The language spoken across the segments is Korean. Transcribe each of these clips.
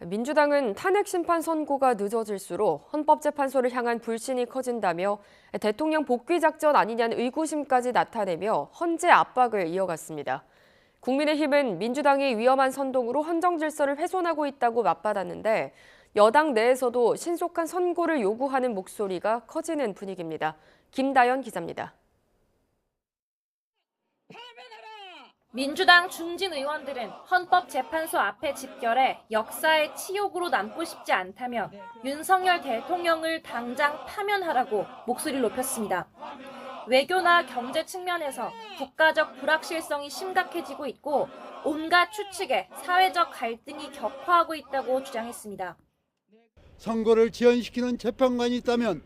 민주당은 탄핵 심판 선고가 늦어질수록 헌법재판소를 향한 불신이 커진다며 대통령 복귀 작전 아니냐는 의구심까지 나타내며 헌재 압박을 이어갔습니다. 국민의힘은 민주당이 위험한 선동으로 헌정 질서를 훼손하고 있다고 맞받았는데 여당 내에서도 신속한 선고를 요구하는 목소리가 커지는 분위기입니다. 김다연 기자입니다. 민주당 중진 의원들은 헌법재판소 앞에 집결해 역사의 치욕으로 남고 싶지 않다며 윤석열 대통령을 당장 파면하라고 목소리를 높였습니다. 외교나 경제 측면에서 국가적 불확실성이 심각해지고 있고 온갖 추측에 사회적 갈등이 격화하고 있다고 주장했습니다. 선고를 지연시키는 재판관이 있다면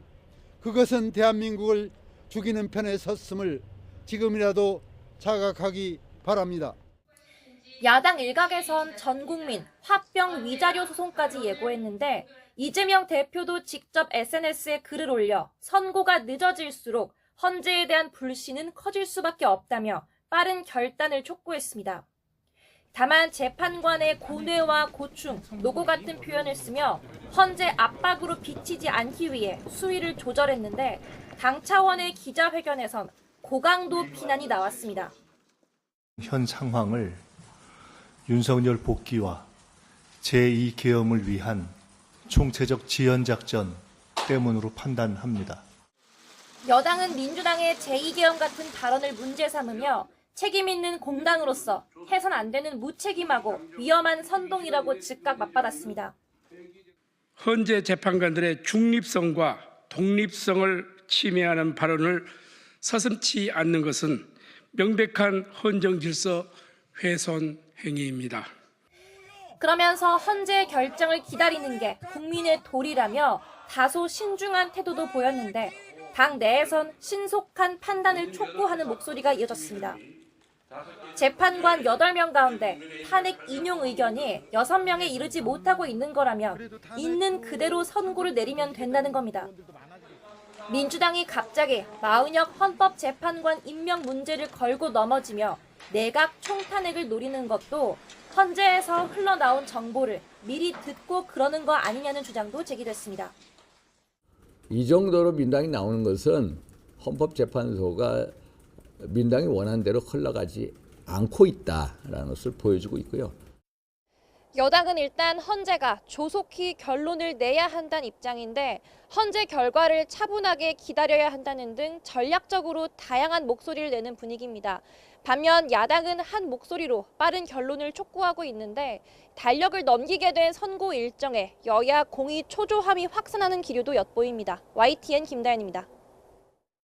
그것은 대한민국을 죽이는 편에 섰음을 지금이라도 자각하기 바랍니다. 야당 일각에선 전국민 화병 위자료 소송까지 예고했는데 이재명 대표도 직접 SNS에 글을 올려 선고가 늦어질수록 헌재에 대한 불신은 커질 수밖에 없다며 빠른 결단을 촉구했습니다. 다만 재판관의 고뇌와 고충, 노고 같은 표현을 쓰며 헌재 압박으로 비치지 않기 위해 수위를 조절했는데 당 차원의 기자회견에선 고강도 비난이 나왔습니다. 현 상황을 윤석열 복귀와 제2계엄을 위한 총체적 지연작전 때문으로 판단합니다. 여당은 민주당의 제2계엄 같은 발언을 문제 삼으며 책임 있는 공당으로서 해선 안 되는 무책임하고 위험한 선동이라고 즉각 맞받았습니다. 헌재 재판관들의 중립성과 독립성을 침해하는 발언을 서슴지 않는 것은 명백한 헌정 질서 훼손 행위입니다. 그러면서 헌재의 결정을 기다리는 게 국민의 도리라며 다소 신중한 태도도 보였는데 당 내에선 신속한 판단을 촉구하는 목소리가 이어졌습니다. 재판관 8명 가운데 탄핵 인용 의견이 6명에 이르지 못하고 있는 거라면 있는 그대로 선고를 내리면 된다는 겁니다. 민주당이 갑자기 마은혁 헌법재판관 임명 문제를 걸고 넘어지며 내각 총탄핵을 노리는 것도 헌재에서 흘러나온 정보를 미리 듣고 그러는 거 아니냐는 주장도 제기됐습니다. 이 정도로 민당이 나오는 것은 헌법재판소가 민당이 원하는 대로 흘러가지 않고 있다라는 것을 보여주고 있고요. 여당은 일단 헌재가 조속히 결론을 내야 한다는 입장인데 헌재 결과를 차분하게 기다려야 한다는 등 전략적으로 다양한 목소리를 내는 분위기입니다. 반면 야당은 한 목소리로 빠른 결론을 촉구하고 있는데 달력을 넘기게 된 선고 일정에 여야 공의 초조함이 확산하는 기류도 엿보입니다. YTN 김다연입니다.